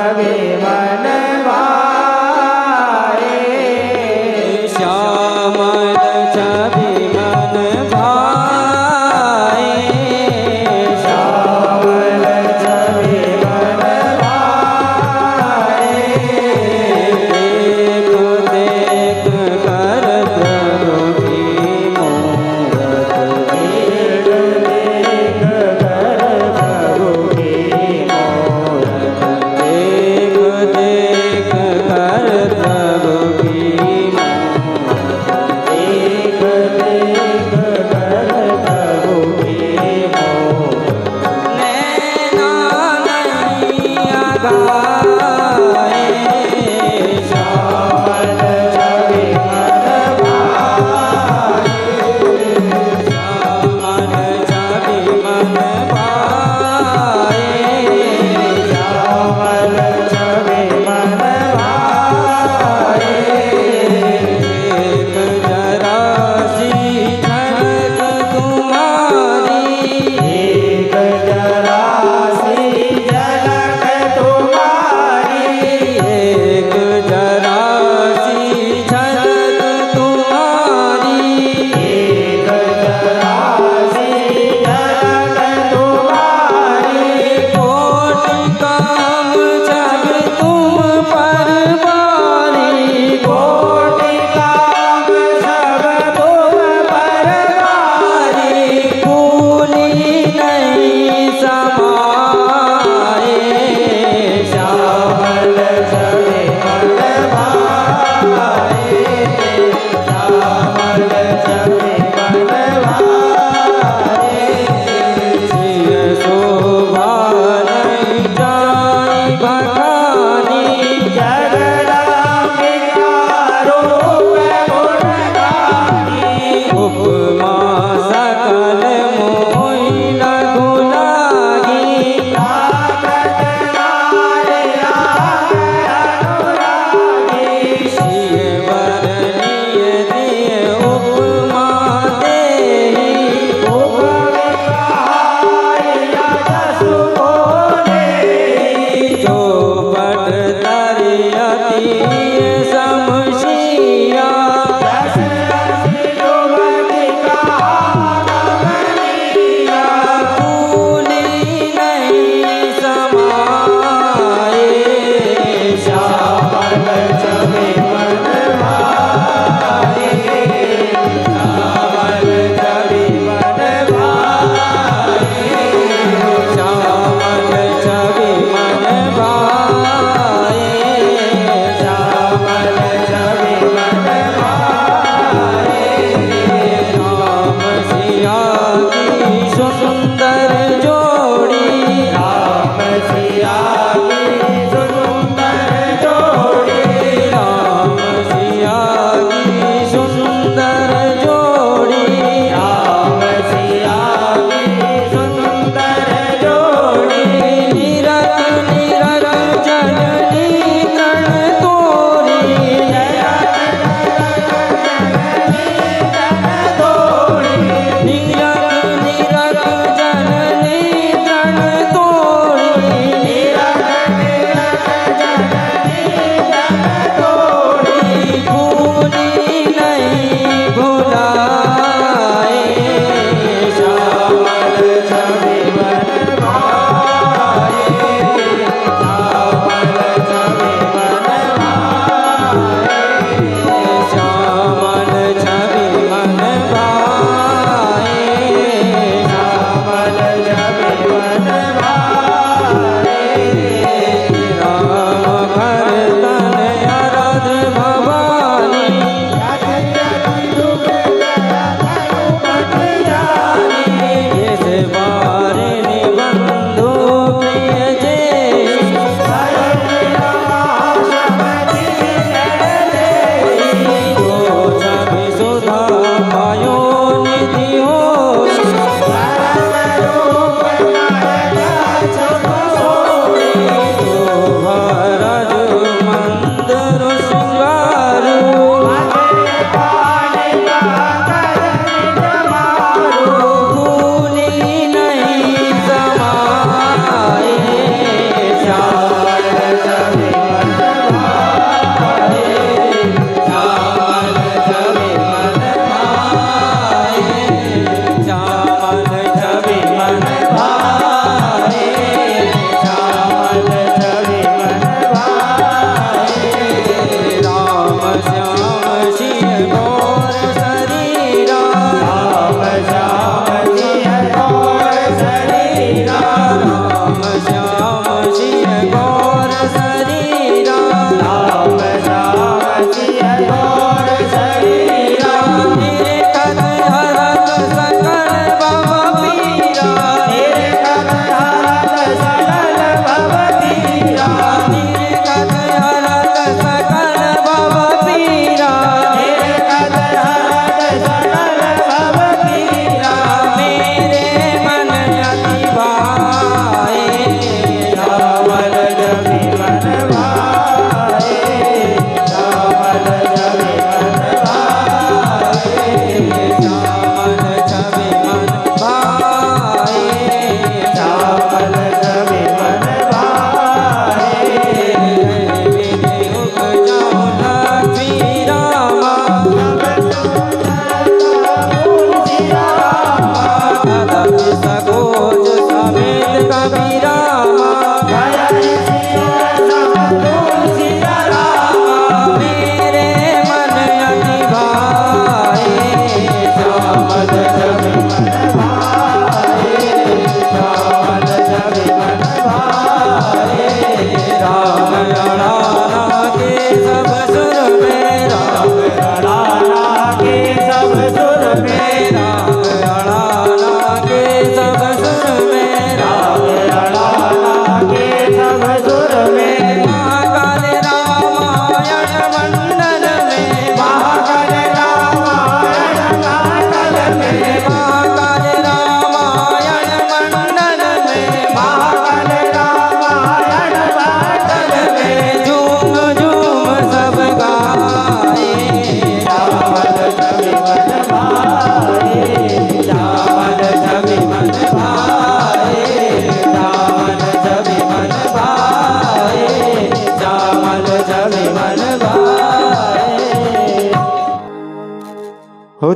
छवि मन भाए श्यामल छवि मन भाए श्यामल छवि मन भाए देख देख कर प्रभु की मूरत देख देख कर प्रभु की मूरत देख देख कर प्रभु की मूरत देख देख कर प्रभु की मूरत नैना नैया गाए श्यामल छवि मन भाए श्यामल छवि मन भाए श्यामल छवि मन भाए एक जरा सी झलक तुम्हारी एक जरा सी झलक तुम्हारी एक जरा सी झलक तुम्हारी एक जरा सी झलक तुम्हारी कोटि काम जब तुम पर बारी कोटि काम सब तुम पर भारी भूली नहीं समाए श्यामल छवि मन भाए श्यामल छवि मन भाए सिय शोभा नहीं जाई बखानी जगदाम्बिका रूप गुणगानी उपमा सकल मोहि लघु लागी ताकत नारिया अनुरागी सिय वरनीय दिय उपमा देहि उपविहारिया जसु बोले जो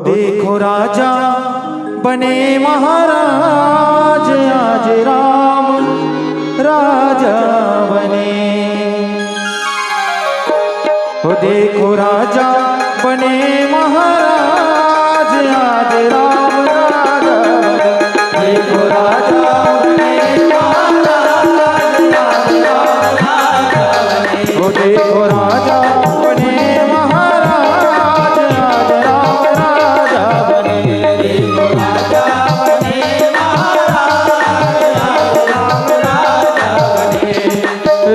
देखो राजा बने महाराज आज राम राजा बने। हो देखो राजा बने महाराज आज राम राजा बने। देखो राजा बने महाराज आज राम राजा बने। हो देखो राजा बने महाराज आज राम राजा बने। देखो राजा बने महाराज आज राम राजा बने।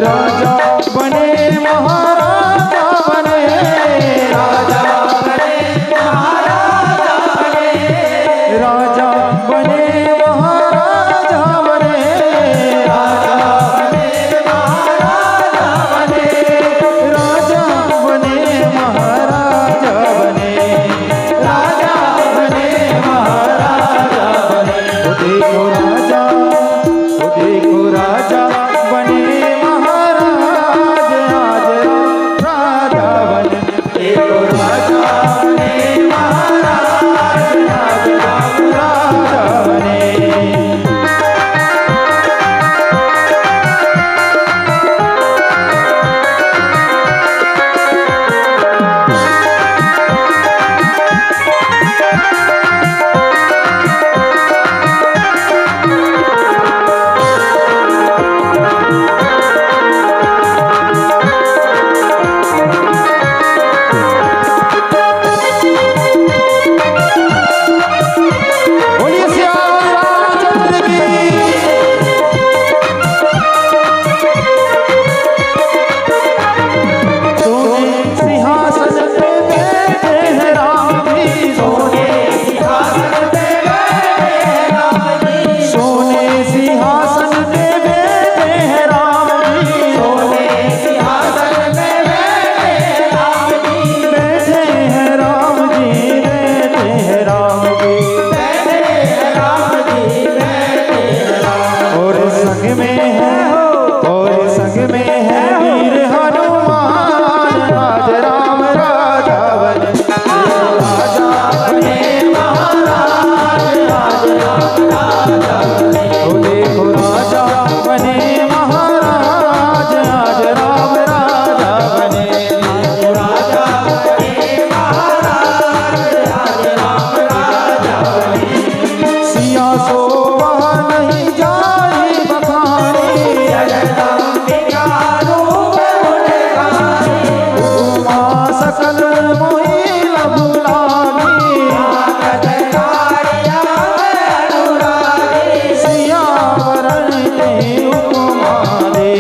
राजा बने महाराजा बने। राजा बने महाराजा बने। राजा बने महाराजा बने। राजा बने महाराजा बने। राजा बने महाराजा बने। राजा बने महाराजा बने। ओ देखो राजा बने महाराज आज राजा बने। देखो राजा बने महाराज आज राम राजा बने। बोलिए श्याम रामचंद्र की। सोने सिंहासन पे बैठे हैं राम जी। सोने सिंहासन पे बैठे हैं राम जी। सोने सिंहासन पे बैठे हैं राम जी। सोने सिंहासन पे बैठे हैं राम जी। बैठे हैं राम जी। बैठे हैं राम जी। बैठे हैं राम जी। बैठे हैं राम। और संग में है और संग में है वीर हनुमान आज राम राजा बने। राजा बने महाराज आज राम राजा बने। ओ देखो राजा बने महाराज आज राम राजा बने। देखो राजा बने महाराज आज राम राजा बने। सिया सोवा नहीं जाई बखानी। जगदम्बिका रूप गुणगानी। उमा सकल मोहि लघु लागी। कारिया अनुरागी। सियावरण के उपमा दे।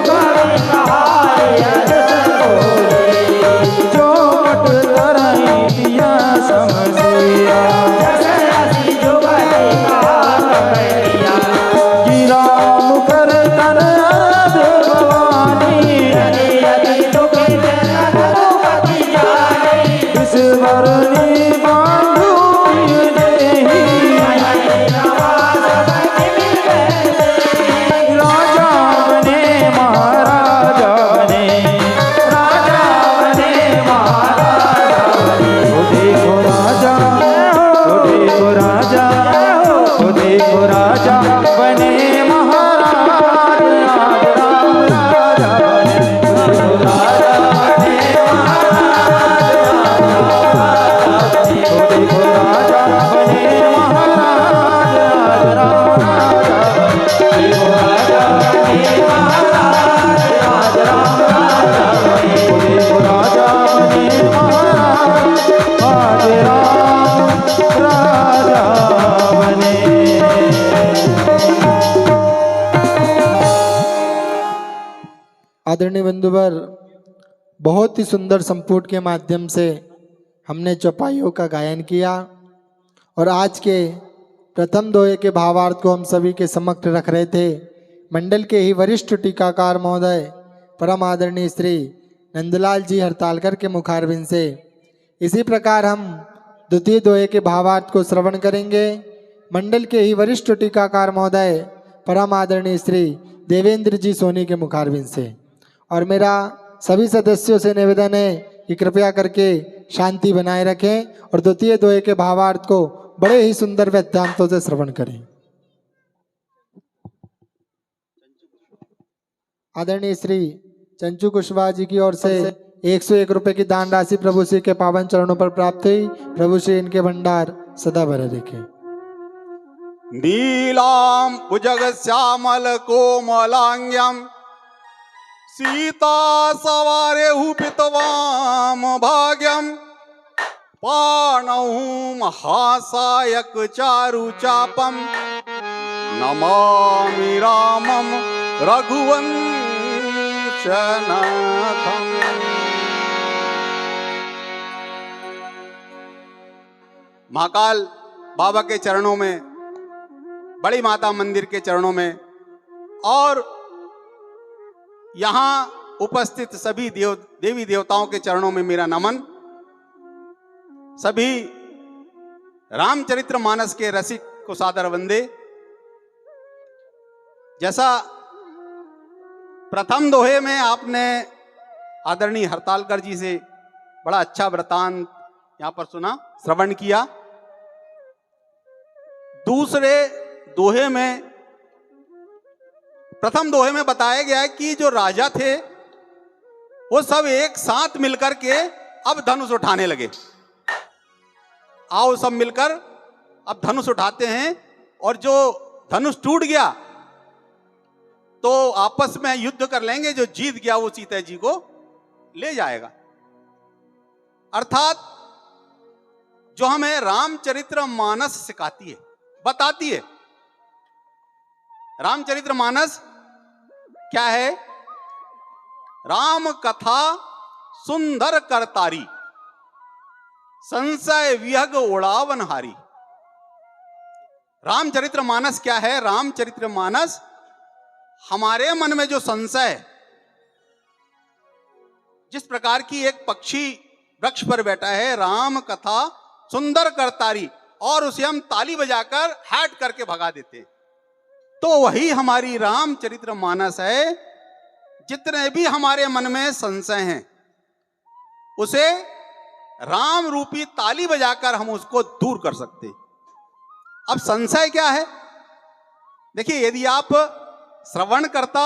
कवि कहाय जस बोले। जो मट तरई दिया समझिया। जस रसी जुगति कहा करिया। गिरा मुकर तन अर्ध भवानी। यदि दुखित रघुपति जानी। इस वरनी बांधु प्रिय देहि। राजा बने महाराजा बने। राजा बने महाराजा बने। ओ देखो राजा ओ देखो राजा ओ देखो राजा बने महाराज आज राम राजा बने। देखो राजा बने महाराज आज राम राजा बने। ओ देखो राजा बने महाराज आज राम राजा बने। देखो राजा बने महाराज आज राम राजा बने। ओ देखो राजा बने महाराज आज राम राजा बने। आदरणीय बंधुवर, बहुत ही सुंदर संपुट के माध्यम से हमने चौपाइयों का गायन किया और आज के प्रथम दोहे के भावार्थ को हम सभी के समक्ष रख रहे थे। मंडल के ही वरिष्ठ टीकाकार महोदय परम आदरणीय श्री नंदलाल जी हड़तालकर के मुखारबिंद से। इसी प्रकार हम द्वितीय दोहे के भावार्थ को श्रवण करेंगे। मंडल के ही वरिष्ठ टीकाकार महोदय परम आदरणीय श्री देवेंद्र जी सोनी के मुखारबिंद से। और मेरा सभी सदस्यों से निवेदन है कि कृपया करके शांति बनाए रखें और द्वितीय दोहे के भावार्थ को बड़े ही सुंदर वेदांतों से श्रवण करें। आदरणीय श्री चंचू कुशवाहा जी की ओर से 101 रुपए की दान राशि प्रभु श्री के पावन चरणों पर प्राप्त हुई। प्रभु श्री इनके भंडार सदा भरे रखें। नीलाम भुजग श्यामल कोमलांग्यम सीता सवारे पितवाम भाग्यम पाणौ महासायक चारु चापम नमामि रामम रघुवंशनाथम। महाकाल बाबा के चरणों में, बड़ी माता मंदिर के चरणों में और यहां उपस्थित सभी देवी देवताओं के चरणों में मेरा नमन। सभी रामचरितमानस के रसिक को सादर वंदे। जैसा प्रथम दोहे में आपने आदरणीय हरतालकर जी से बड़ा अच्छा वृतांत यहां पर सुना, श्रवण किया। दूसरे दोहे में, प्रथम दोहे में बताया गया है कि जो राजा थे वो सब एक साथ मिलकर के अब धनुष उठाने लगे। आओ सब मिलकर अब धनुष उठाते हैं, और जो धनुष टूट गया तो आपस में युद्ध कर लेंगे, जो जीत गया वो सीता जी को ले जाएगा। अर्थात जो हमें रामचरितमानस सिखाती है, बताती है। रामचरितमानस क्या है? राम कथा सुंदर करतारी, संशय विहग उड़ावनहारी। रामचरितमानस क्या है? रामचरितमानस हमारे मन में जो संशय है, जिस प्रकार की एक पक्षी वृक्ष पर बैठा है, राम कथा सुंदर करतारी, और उसे हम ताली बजाकर हैट करके भगा देते हैं, तो वही हमारी रामचरितमानस है। जितने भी हमारे मन में संशय हैं, उसे राम रूपी ताली बजाकर हम उसको दूर कर सकते हैं। अब संशय क्या है? देखिए, यदि आप श्रवण करता,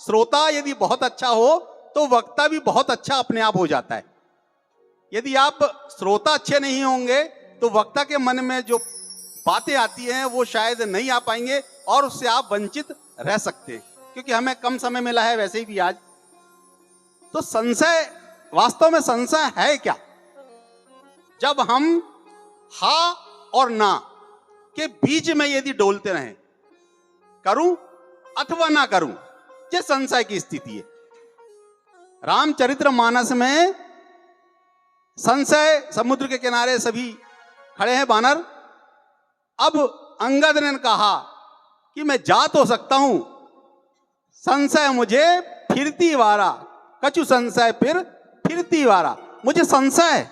श्रोता यदि बहुत अच्छा हो तो वक्ता भी बहुत अच्छा अपने आप हो जाता है। यदि आप श्रोता अच्छे नहीं होंगे तो वक्ता के मन में जो बातें आती हैं वो शायद नहीं आ पाएंगे, और उससे आप वंचित रह सकते हैं, क्योंकि हमें कम समय मिला है वैसे ही भी आज। तो संशय, वास्तव में संशय है क्या? जब हम हा और ना के बीच में यदि डोलते रहें, करूं अथवा ना करूं, ये संशय की स्थिति है। रामचरितमानस में संशय, समुद्र के किनारे सभी खड़े हैं बानर। अब अंगद ने कहा कि मैं जा तो सकता हूं, संशय मुझे फिरती वारा, कछु संशय फिर फिरती वारा। मुझे संशय है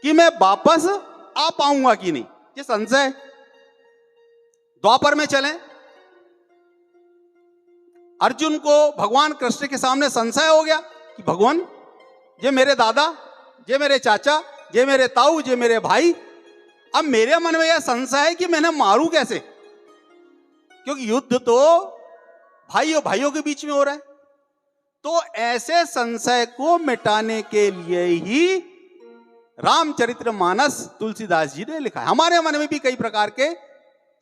कि मैं वापस आ पाऊंगा कि नहीं, ये संशय। द्वापर में चलें, अर्जुन को भगवान कृष्ण के सामने संशय हो गया कि भगवान, ये मेरे दादा, ये मेरे चाचा, ये मेरे ताऊ, ये मेरे भाई, अब मेरे मन में यह संशय है कि मैंने मारूं कैसे, क्योंकि युद्ध तो भाइयों भाइयों के बीच में हो रहा है। तो ऐसे संशय को मिटाने के लिए ही रामचरितमानस तुलसीदास जी ने लिखा है। हमारे मन में भी कई प्रकार के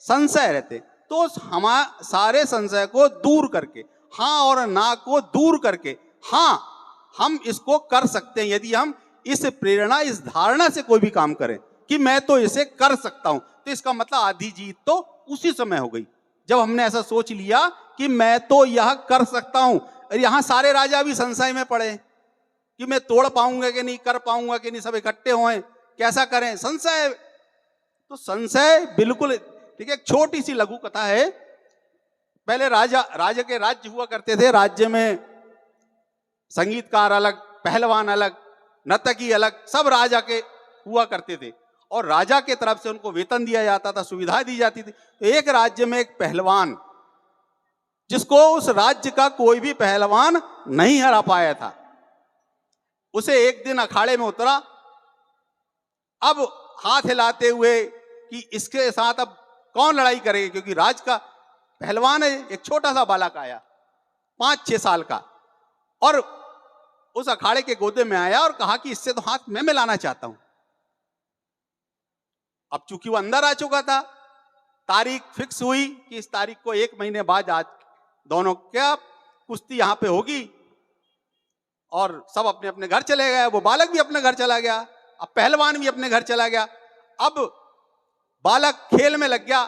संशय रहते, तो हम सारे संशय को दूर करके, हाँ और ना को दूर करके, हाँ हम इसको कर सकते हैं यदि हम इस प्रेरणा, इस धारणा से कोई भी काम करें कि मैं तो इसे कर सकता हूं। तो इसका मतलब आधी जीत तो उसी समय हो गई जब हमने ऐसा सोच लिया कि मैं तो यह कर सकता हूं। और यहां सारे राजा भी संशय में पड़े कि मैं तोड़ पाऊंगा कि नहीं, कर पाऊंगा कि नहीं, सब इकट्ठे हों, कैसा करें, संशय। तो संशय बिल्कुल ठीक है। एक छोटी सी लघु कथा है। पहले राजा के राज्य हुआ करते थे। राज्य में संगीतकार अलग, पहलवान अलग, नर्तकी अलग, सब राजा के हुआ करते थे, और राजा के तरफ से उनको वेतन दिया जाता था, सुविधा दी जाती थी। तो एक राज्य में एक पहलवान, जिसको उस राज्य का कोई भी पहलवान नहीं हरा पाया था, उसे एक दिन अखाड़े में उतरा, अब हाथ हिलाते हुए कि इसके साथ अब कौन लड़ाई करेगा, क्योंकि राज का पहलवान है। एक छोटा सा बालक आया 5-6 साल का, और उस अखाड़े के गोदे में आया और कहा कि इससे तो हाथ मैं मिलाना चाहता हूं। अब चूंकि वो अंदर आ चुका था, तारीख फिक्स हुई कि इस तारीख को 1 महीने बाद आज दोनों क्या कुश्ती यहां पे होगी, और सब अपने अपने घर चले गए। वो बालक भी अपने घर चला गया, अब पहलवान भी अपने घर चला गया। अब बालक खेल में लग गया,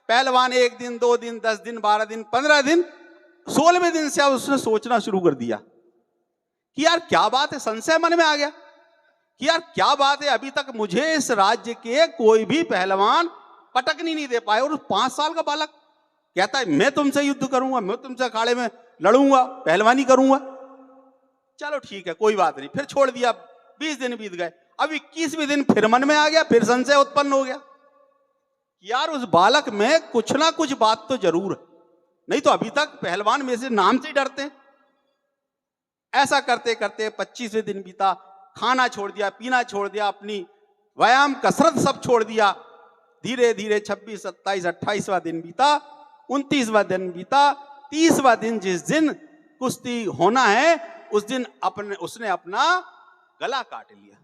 पहलवान 1 दिन 2 दिन 10 दिन 12 दिन 15 दिन 16वें दिन से अब उसने सोचना शुरू कर दिया कि यार क्या बात है। संशय मन में आ गया कि यार क्या बात है, अभी तक मुझे इस राज्य के कोई भी पहलवान पटकनी नहीं दे पाए, और 5 साल का बालक कहता है मैं तुमसे युद्ध करूंगा, मैं तुमसे अखाड़े में लड़ूंगा, पहलवानी करूंगा। चलो ठीक है, कोई बात नहीं, फिर छोड़ दिया। 20 दिन बीत गए, अब 21वें दिन फिर मन में आ गया, फिर संशय उत्पन्न हो गया, यार उस बालक में कुछ ना कुछ बात तो जरूर है, नहीं तो अभी तक पहलवान में से नाम से डरते। ऐसा करते करते 25वें दिन बीता, खाना छोड़ दिया, पीना छोड़ दिया, अपनी व्यायाम कसरत सब छोड़ दिया। धीरे धीरे 26, 27, 28वां दिन बीता, 29वां दिन बीता, 30वां दिन जिस दिन कुश्ती होना है उस दिन उसने अपना गला काट लिया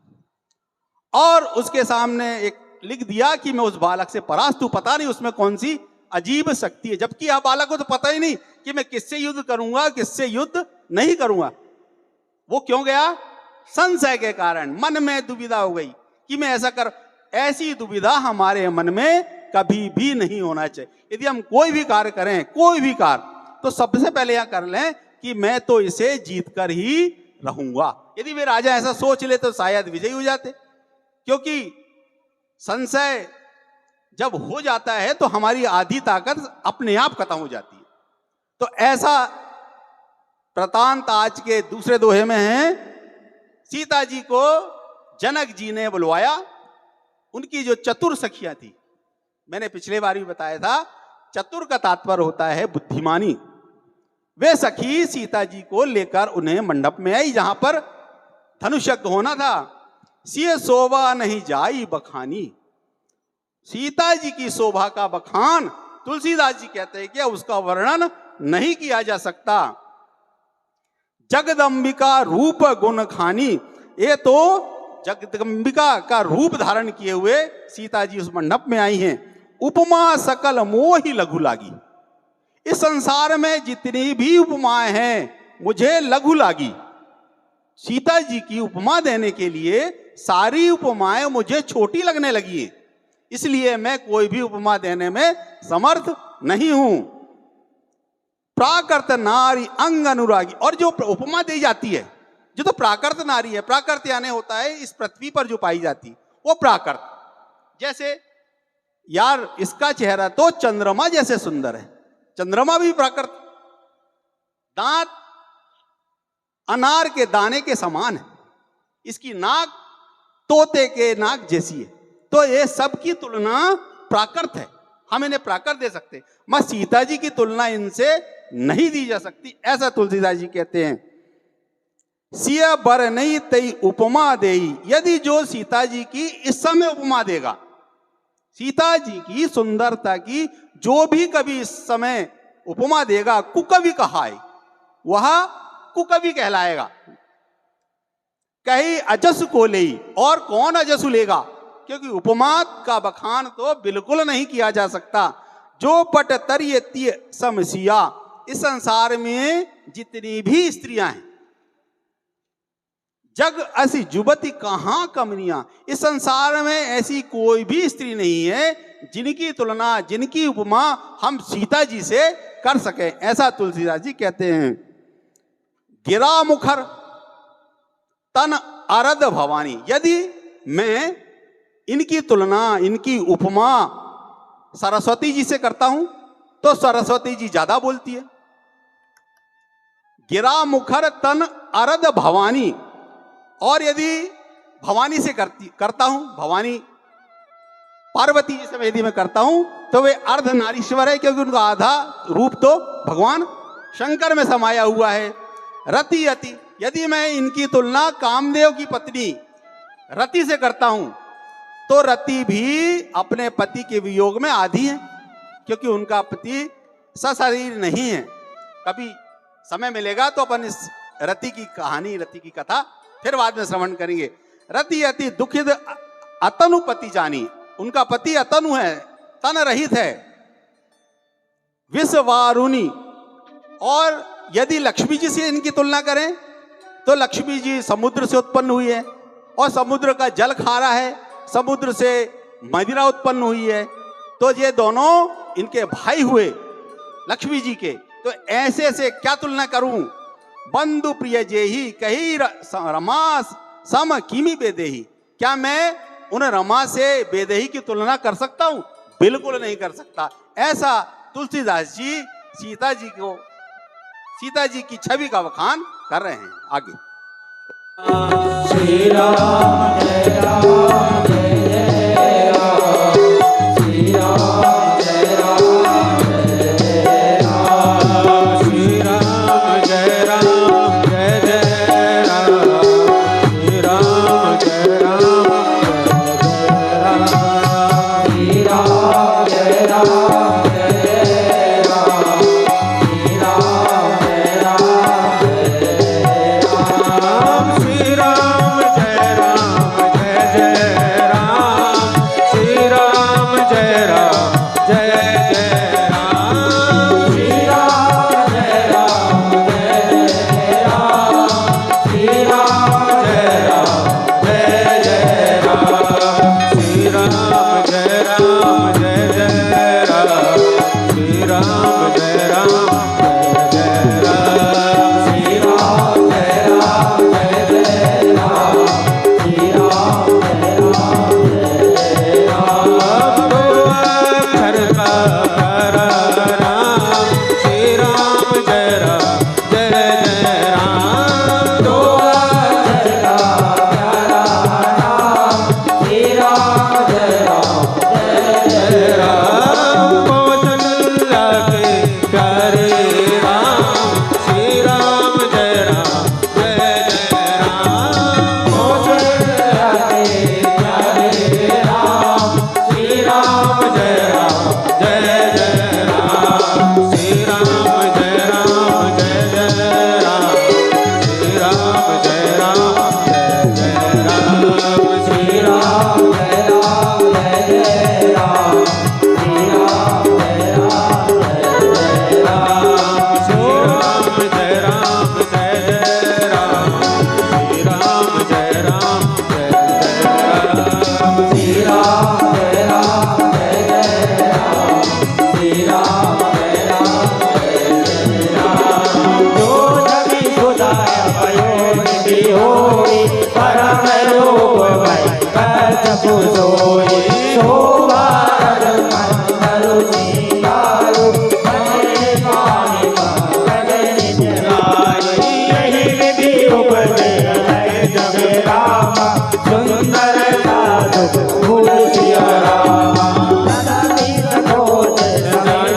और उसके सामने एक लिख दिया कि मैं उस बालक से परास्त हूं। पता नहीं उसमें कौन सी अजीब शक्ति है, जबकि यह बालक को तो पता ही नहीं कि मैं किससे युद्ध करूंगा, किससे युद्ध नहीं करूंगा। वो क्यों गया? संशय के कारण मन में दुविधा हो गई कि मैं ऐसा कर। ऐसी दुविधा हमारे मन में कभी भी नहीं होना चाहिए। यदि हम कोई भी कार्य करें, कोई भी कार्य, तो सबसे पहले यह कर लें कि मैं तो इसे जीत कर ही रहूंगा। यदि वे राजा ऐसा सोच ले तो शायद विजयी हो जाते, क्योंकि संशय जब हो जाता है तो हमारी आधी ताकत अपने आप खत्म हो जाती है। तो ऐसा वृतांत आज के दूसरे दोहे में है। सीता जी को जनक जी ने बुलवाया, उनकी जो चतुर सखियां थी, मैंने पिछले बार भी बताया था, चतुर का तात्पर्य होता है बुद्धिमानी। वे सखी सीता जी को लेकर उन्हें मंडप में आई जहां पर धनुष यज्ञ होना था। सिय शोभा नहीं जाई बखानी, सीता जी की शोभा का बखान तुलसीदास जी कहते हैं कि उसका वर्णन नहीं किया जा सकता। जगदम्बिका रूप गुण खानी, ये तो जगदम्बिका का रूप धारण किए हुए सीता जी उस मंडप में आई हैं। उपमा सकल मोहि लघु लागी, इस संसार में जितनी भी उपमाएं हैं मुझे लघु लागी। सीता जी की उपमा देने के लिए सारी उपमाएं मुझे छोटी लगने लगी है, इसलिए मैं कोई भी उपमा देने में समर्थ नहीं हूं। प्राकृत नारी अंग अनुरागी, और जो उपमा दी जाती है, जो तो प्राकृत नारी है, प्राकृत यानी होता है इस पृथ्वी पर जो पाई जाती, वो प्राकृत। जैसे यार इसका चेहरा तो चंद्रमा जैसे सुंदर है, चंद्रमा भी प्राकृत। दांत अनार के दाने के समान है, इसकी नाक तोते के नाक जैसी है। तो ये सब की तुलना प्राकृत है, हम इन्हें प्राकृत दे सकते, मगर सीता जी की तुलना इनसे नहीं दी जा सकती, ऐसा तुलसीदास जी कहते हैं। सिया बर नहीं तई उपमा देई, यदि जो सीता जी की इस समय उपमा देगा, सीता जी की सुंदरता की जो भी कभी इस समय उपमा देगा, कुकवि कहाय, वह कुकवि कहलाएगा। कहीं अजस को ले, और कौन अजसु लेगा, क्योंकि उपमा का बखान तो बिल्कुल नहीं किया जा सकता। जो पट तरिय समसिया, इस संसार में जितनी भी स्त्रियां हैं, जग ऐसी जुबती कहां कमनिया, इस संसार में ऐसी कोई भी स्त्री नहीं है जिनकी तुलना, जिनकी उपमा हम सीता जी से कर सके, ऐसा तुलसीदास जी कहते हैं। गिरा मुखर तन अरद भवानी, यदि मैं इनकी तुलना, इनकी उपमा सरस्वती जी से करता हूं तो सरस्वती जी ज्यादा बोलती है। गिरा मुखर तन अरद भवानी, और यदि भवानी से करता हूं, भवानी पार्वती जी से यदि मैं करता हूं तो वे अर्ध नारीश्वर है, क्योंकि उनका आधा रूप तो भगवान शंकर में समाया हुआ है। रति अति, यदि मैं इनकी तुलना कामदेव की पत्नी रति से करता हूं तो रति भी अपने पति के वियोग में आधी है, क्योंकि उनका पति सशरीर नहीं है। कभी समय मिलेगा तो अपन इस रति की कहानी, रति की कथा फिर बाद में श्रवण करेंगे। रति अति दुखित अतनु पति जानी, उनका पति अतनु है, तन रहित है। विषवारुणी, और यदि लक्ष्मी जी से इनकी तुलना करें तो लक्ष्मी जी समुद्र से उत्पन्न हुई है और समुद्र का जल खारा है, समुद्र से मदिरा उत्पन्न हुई है, तो ये दोनों इनके भाई हुए लक्ष्मी जी के। तो ऐसे से क्या तुलना करूं? बंधु प्रिय जेही कही रमा सम किमी बेदेही, क्या मैं उन रमा से बेदेही की तुलना कर सकता हूं? बिल्कुल नहीं कर सकता। ऐसा तुलसीदास जी सीता जी की छवि का बखान कर रहे हैं। आगे श्री राम जय राम जय जय राम, श्री राम जय राम जय राम, श्री राम जय राम जय जय राम, श्री राम जय राम जय जय राम, श्री राम जय राम जय जय राम, श्री राम जय राम जय राम, श्री राम जय राम जय जय राम, श्री राम जय राम जय जय राम, श्री राम जय राम जय जय राम, श्री राम जय राम जय जय राम, श्री राम जय राम जय जय राम, श्री राम जय राम जय जय राम, श्री राम जय राम जय जय राम, श्री राम जय राम जय राम, दो अक्षर का प्यारा राम, श्री राम जय राम जय जय राम, दो अक्षर का प्यारा राम, श्री राम जय राम जय जय राम, कौशल्या के प्यारे राम, श्री राम जय राम जय जय राम, कौशल्या के प्यारे राम, श्री राम जय राम जय जय राम, श्री राम जय राम जय जय राम, श्री राम जय राम जय जय राम, श्री राम जय राम जय जय राम, श्री राम जय राम जय जय राम, श्री राम जय राम जय जय राम, श्री राम जय राम जय जय राम, श्री राम जय राम जय जय राम, श्री राम जय राम जय जय राम, जो जगी खुदाया भयो निधि होई, परम रूप भई कछ सोई, शोभा मंगल सिंगारू, मने पानी गगन जलाई, यही विधि उपजे जग रामा, सुंदर साधु भूल सिया रामा, सदा खोज समय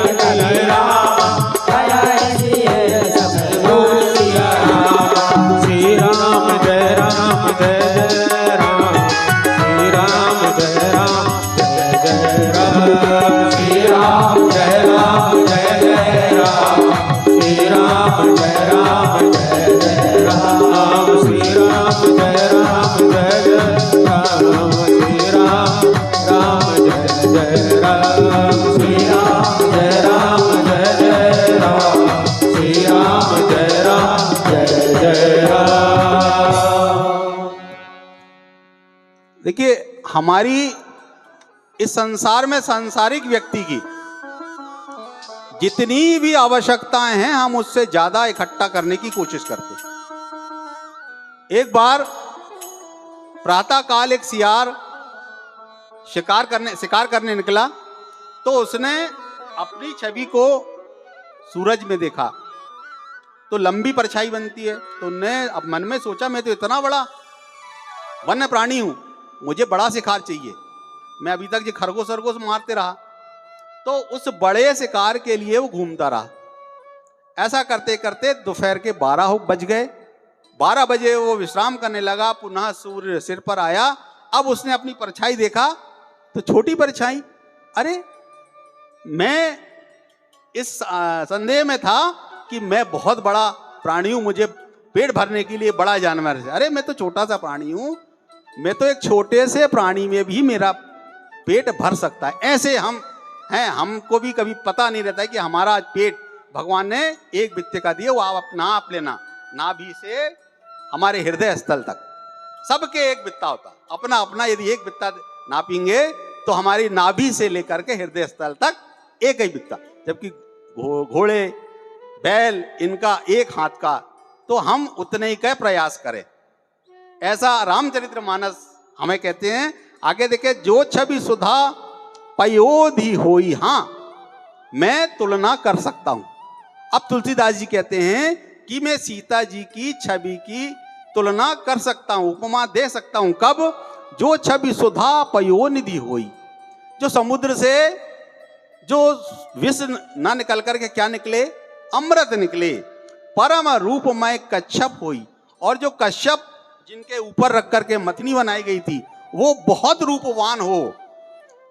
रामा, दया सिय सब भूल सिया रामा, श्री राम जय राम जय जय राम, श्री राम जय राम जय जय राम, श्री राम जय राम जय जय राम, श्री राम जय राम जय जय राम, श्री राम जय राम जय जय राम, श्री राम राम जय जय राम, श्री राम जय राम जय जय राम, श्री राम जय राम जय जय राम। देखिए, हमारी इस संसार में सांसारिक व्यक्ति की जितनी भी आवश्यकताएं हैं, हम उससे ज्यादा इकट्ठा करने की कोशिश करते हैं। एक बार प्रातः काल एक सियार शिकार करने निकला, तो उसने अपनी छवि को सूरज में देखा तो लंबी परछाई बनती है। तो उसने अब मन में सोचा, मैं तो इतना बड़ा वन्य प्राणी हूं, मुझे बड़ा शिकार चाहिए। मैं अभी तक जो खरगोश मारते रहा, तो उस बड़े शिकार के लिए वो घूमता रहा। ऐसा करते करते दोपहर के 12 बज गए। 12 बजे वो विश्राम करने लगा, पुनः सूर्य सिर पर आया। अब उसने अपनी परछाई देखा तो छोटी परछाई। अरे मैं इस संदेह में था कि मैं बहुत बड़ा प्राणी हूं, मुझे पेट भरने के लिए बड़ा जानवर है। अरे मैं तो छोटा सा प्राणी हूं, मैं तो एक छोटे से प्राणी में भी मेरा पेट भर सकता है। ऐसे हम हैं, हमको भी कभी पता नहीं रहता है कि हमारा पेट भगवान ने एक बित्ते का दिया, वो आप नाप लेना, नाभि से हमारे हृदय स्थल तक सबके एक बित्ता होता, अपना अपना। यदि एक बित्ता नापेंगे तो हमारी नाभि से लेकर के हृदय स्थल तक एक ही बित्ता, जबकि घोड़े बैल इनका एक हाथ का, तो हम उतने ही का प्रयास करें। ऐसा रामचरितमानस हमें कहते हैं। आगे देखे, जो छवि सुधा पयोधि होई, हाँ मैं तुलना कर सकता हूं। अब तुलसीदास जी कहते हैं कि मैं सीता जी की छवि की तुलना कर सकता हूं, उपमा दे सकता हूं। कब? जो छवि सुधा पयोनिधि होई, जो समुद्र से जो विष ना निकल करके क्या निकले, अमृत निकले। परम रूपमय कच्छप हुई, और जो कश्यप जिनके ऊपर रख करके मथनी बनाई गई थी वो बहुत रूपवान हो।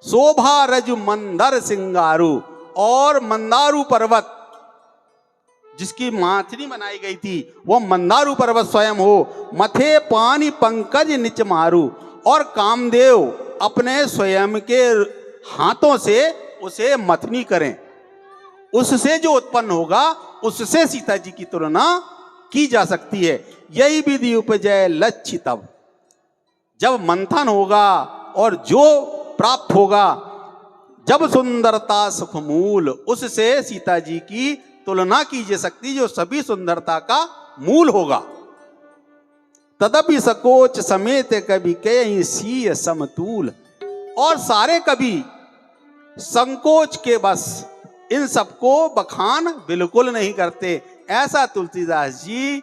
शोभा रज मंदर सिंगारू, और मंदारू पर्वत जिसकी माथनी बनाई गई थी वो मंदारू पर्वत स्वयं हो। मथे पानी पंकज निच मारू, और कामदेव अपने स्वयं के हाथों से उसे मथनी करें, उससे जो उत्पन्न होगा उससे सीता जी की तुलना की जा सकती है। यही विधि उपजय लक्ष्य, तब जब मंथन होगा और जो प्राप्त होगा, जब सुंदरता सुखमूल, उससे सीता जी की तुलना की जा सकती जो सभी सुंदरता का मूल होगा। तदपि सकोच समेत कवि कहि सीय समतूल, और सारे कवि संकोच के बस इन सबको बखान बिल्कुल नहीं करते। ऐसा तुलसीदास जी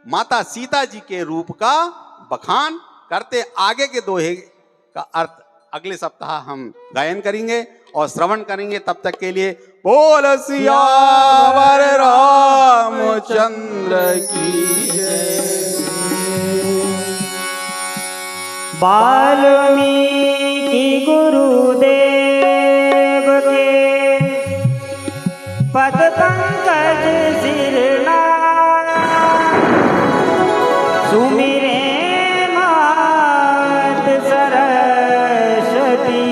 माता सीता जी के रूप का बखान करते। आगे के दोहे का अर्थ अगले सप्ताह हम गायन करेंगे और श्रवण करेंगे। तब तक के लिए बोल सियावर रामचंद्र की जय। वाल्मीकि गुरुदेव के पद पंकज सिरना, सुमिरे मात सरस्वती,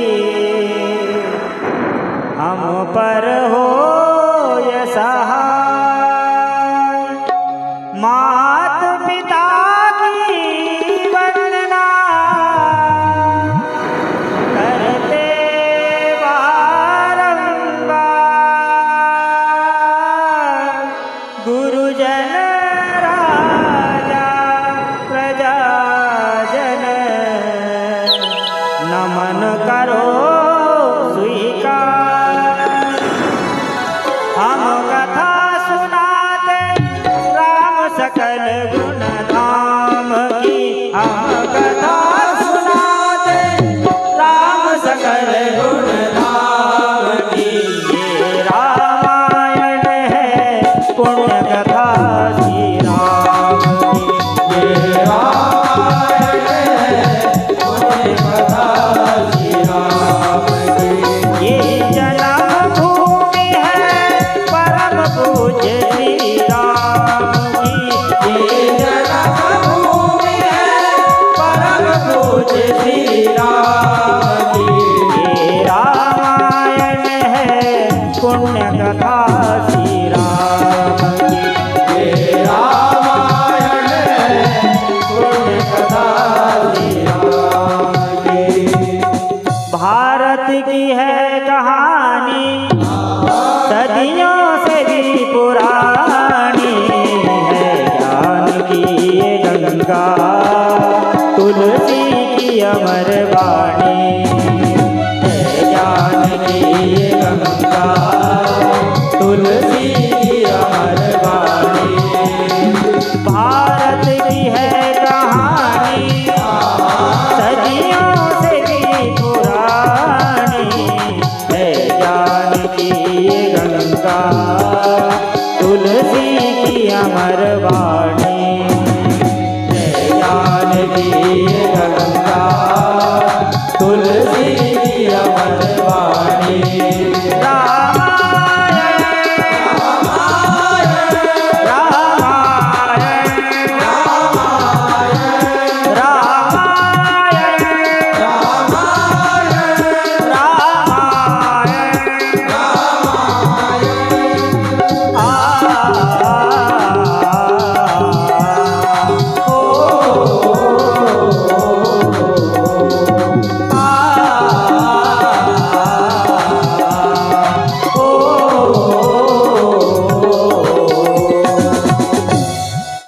हम पर हो सहाय। मात पिता की वंदना करते बारंबार, गुरुजन राजा प्रजाजन, नमन करो स्वीकार। हम कथा सुनाते राम सकल गुण धाम की, हम कथा सुनाते राम सकल गुण धाम की। ये रामायण है पुण्य कथा श्री राम की, ये रामायण है पुण्य कथा श्री राम की। ये जन्म भूमि है परम पूज्य श्री राम की, ये जन्म भूमि है परम पूज्य श्री राम की। ये रामायण है पुण्य कथा श्री राम की, ये रामायण है पुण्य कथा श्री राम की। भारत की है कहानी सदियों से भी पुरानी, है ज्ञान की ये गंगा तुलसी की अमर वाणी, है ज्ञान की ये गंगा तुलसी की अमर वाणी। भारत की है कहानी सदियों से भी पुरानी, है ज्ञान की ये गंगा तुलसी वाणी